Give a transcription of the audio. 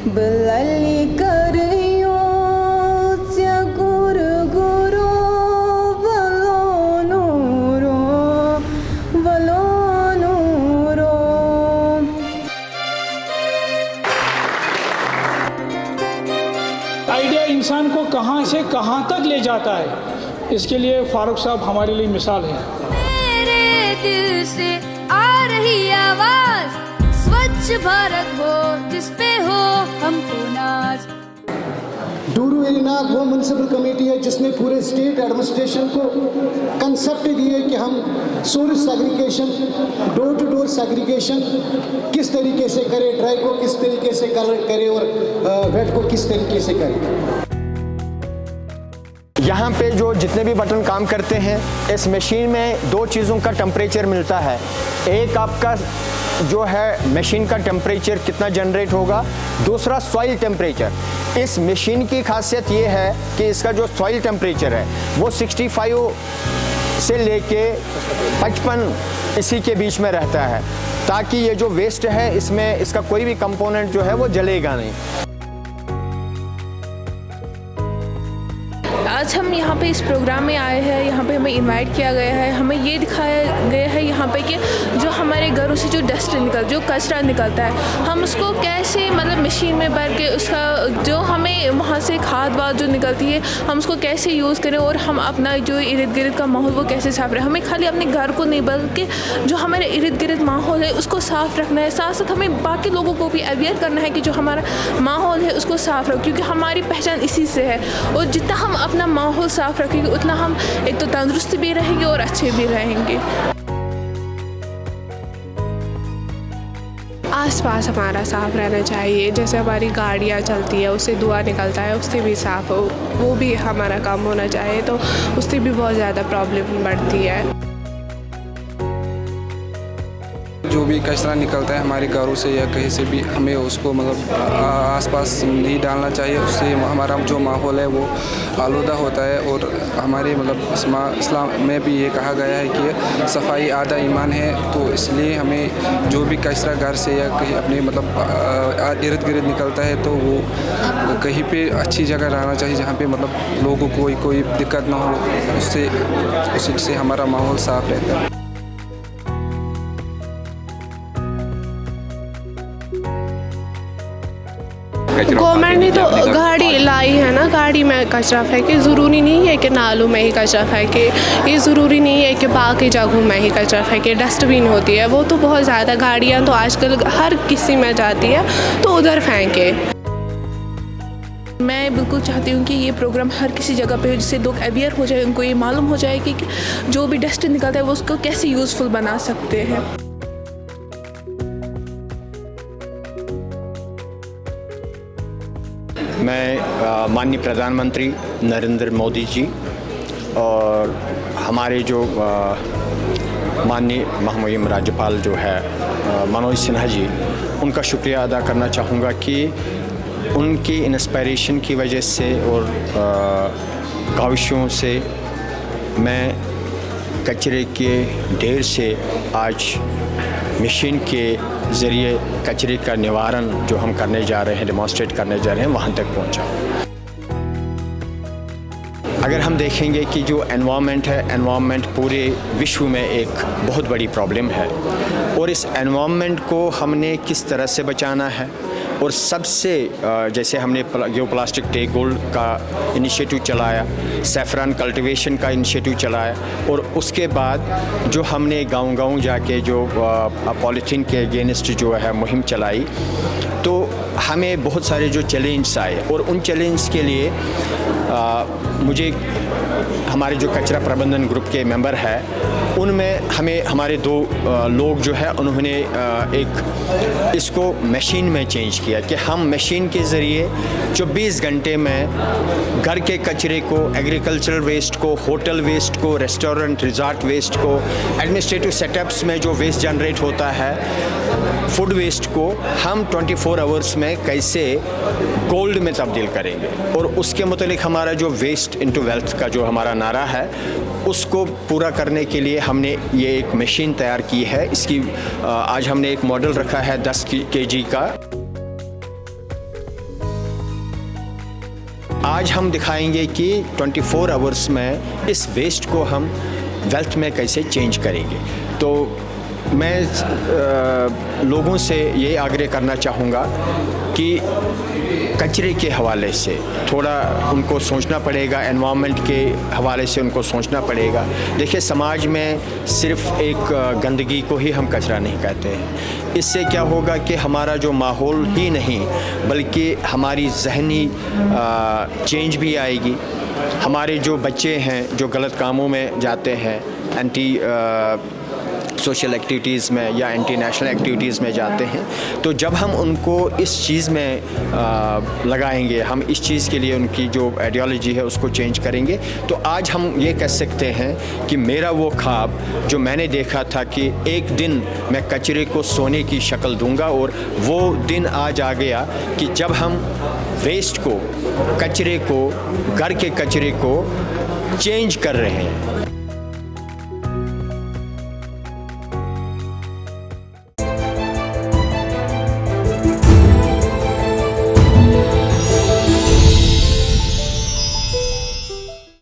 Belali karyotsya guru guru valo nuro. Idea इंसान को कहाँ से कहाँ तक ले जाता है, इसके लिए फारूक साहब हमारे लिए मिसाल है। मेरे दिल से आ रही आवाज, स्वच्छ भारत हो जिसपे हो हमको नाज। डूरू एरीनाग वो म्यूनसिपल कमेटी है जिसने पूरे स्टेट एडमिनिस्ट्रेशन को कंसेप्ट दिए कि हम source segregation, door to door segregation किस तरीके से करें, ड्राई को किस तरीके से करें और वेट को किस तरीके से करें। यहाँ पे जो जितने भी बटन काम करते हैं, इस मशीन में दो चीज़ों का टेम्परेचर मिलता है। एक आपका जो है मशीन का टेम्परेचर कितना जनरेट होगा, दूसरा सॉइल टेम्परेचर। इस मशीन की खासियत ये है कि इसका जो सॉइल टेम्परेचर है वो 65 से लेके 55 इसी के बीच में रहता है, ताकि ये जो वेस्ट है इसमें इसका कोई भी कंपोनेंट जो है वो जलेगा नहीं। आज हम यहाँ पे इस प्रोग्राम में आए हैं, यहाँ पे हमें इनवाइट किया गया है। हमें ये दिखाया गया है यहाँ पे कि जो हमारे घरों से जो डस्ट जो कचरा निकलता है, हम उसको कैसे मतलब मशीन में भर के उसका जो हमें वहाँ से खाद वाद जो निकलती है हम उसको कैसे यूज़ करें और हम अपना जो इर्द गिर्द का माहौल वो कैसे साफ रखें। हमें खाली अपने घर को नहीं बल्कि जो हमारे इर्द गिर्द माहौल है उसको साफ़ रखना है। साथ साथ हमें बाकी लोगों को भी अवेयर करना है कि जो हमारा माहौल है उसको साफ़ रखें, क्योंकि हमारी पहचान इसी से है। और जितना हम अपना माहौल साफ रखेंगे उतना हम एक तो तंदुरुस्त भी रहेंगे और अच्छे भी रहेंगे। आसपास हमारा साफ रहना चाहिए। जैसे हमारी गाड़ियाँ चलती है उससे धुआं निकलता है, उससे भी साफ हो, वो भी हमारा काम होना चाहिए, तो उससे भी बहुत ज़्यादा प्रॉब्लम बढ़ती है। जो भी कचरा निकलता है हमारे घरों से या कहीं से भी, हमें उसको मतलब आसपास नहीं डालना चाहिए। उससे हमारा जो माहौल है वो आलूदा होता है। और हमारे मतलब इस्लाम में भी ये कहा गया है कि सफाई आधा ईमान है, तो इसलिए हमें जो भी कचरा घर से या कहीं अपने मतलब इर्द गिर्द निकलता है तो वो कहीं पे अच्छी जगह रहना चाहिए जहाँ पे मतलब लोगों को कोई दिक्कत ना हो, उससे हमारा माहौल साफ रहता है। गवर्नमेंट ने तो गाड़ी लाई है ना, गाड़ी में कचरा फेंके। ज़रूरी नहीं है कि नालों में ही कचरा फेंके, ये ज़रूरी नहीं है कि बाकी जगहों में ही कचरा फेंके। डस्टबिन होती है वो तो बहुत ज़्यादा, गाड़ियाँ तो आजकल हर किसी में जाती है, तो उधर फेंके। मैं बिल्कुल चाहती हूँ कि ये प्रोग्राम हर किसी जगह पे हो, जिससे लोग अवेयर हो जाए, उनको ये मालूम हो जाए कि जो भी डस्ट निकलता है वो उसको कैसे यूज़फुल बना सकते हैं। मैं माननीय प्रधानमंत्री नरेंद्र मोदी जी और हमारे जो माननीय महामहिम राज्यपाल जो है मनोज सिन्हा जी, उनका शुक्रिया अदा करना चाहूँगा कि उनकी इंस्पिरेशन की वजह से और काविशों से मैं कचरे के ढेर से आज मशीन के ज़रिए कचरे का निवारण जो हम करने जा रहे हैं, डेमोन्स्ट्रेट करने जा रहे हैं, वहाँ तक पहुँचा। अगर हम देखेंगे कि जो एनवायरनमेंट है, एनवायरनमेंट पूरे विश्व में एक बहुत बड़ी प्रॉब्लम है, और इस एनवायरनमेंट को हमने किस तरह से बचाना है। और सबसे जैसे हमने जो प्लास्टिक डे गोल्ड का इनिशिएटिव चलाया, सैफरान कल्टीवेशन का इनिशिएटिव चलाया, और उसके बाद जो हमने गांव-गांव जाके जो पॉलीथीन के अगेंस्ट जो है मुहिम चलाई, तो हमें बहुत सारे जो चैलेंज आए, और उन चैलेंज के लिए मुझे हमारे जो कचरा प्रबंधन ग्रुप के मेंबर है, उनमें हमें हमारे दो लोग जो है उन्होंने एक इसको मशीन में चेंज किया कि हम मशीन के ज़रिए 24 घंटे में घर के कचरे को, एग्रीकल्चरल वेस्ट को, होटल वेस्ट को, रेस्टोरेंट रिज़ॉर्ट वेस्ट को, एडमिनिस्ट्रेटिव सेटअप्स में जो वेस्ट जनरेट होता है, फूड वेस्ट को हम 24 आवर्स में कैसे गोल्ड में तब्दील करेंगे। और उसके मुतालिक हमारा जो वेस्ट इनटू वेल्थ का जो हमारा नारा है, उसको पूरा करने के लिए हमने ये एक मशीन तैयार की है। इसकी आज हमने एक मॉडल रखा है 10 kg का। आज हम दिखाएंगे कि 24 आवर्स में इस वेस्ट को हम वेल्थ में कैसे चेंज करेंगे। तो मैं लोगों से ये आग्रह करना चाहूँगा कि कचरे के हवाले से थोड़ा उनको सोचना पड़ेगा, एनवायरनमेंट के हवाले से उनको सोचना पड़ेगा। देखिए, समाज में सिर्फ एक गंदगी को ही हम कचरा नहीं कहते हैं। इससे क्या होगा कि हमारा जो माहौल ही नहीं बल्कि हमारी जहनी चेंज भी आएगी। हमारे जो बच्चे हैं जो गलत कामों में जाते हैं, एंटी सोशल एक्टिविटीज़ में या एंटी नेशनल एक्टिविटीज़ में जाते हैं, तो जब हम उनको इस चीज़ में लगाएंगे, हम इस चीज़ के लिए उनकी जो आइडियोलॉजी है उसको चेंज करेंगे, तो आज हम ये कह सकते हैं कि मेरा वो ख्वाब जो मैंने देखा था कि एक दिन मैं कचरे को सोने की शक्ल दूंगा, और वो दिन आज आ गया कि जब हम वेस्ट को, कचरे को, घर के कचरे को चेंज कर रहे हैं।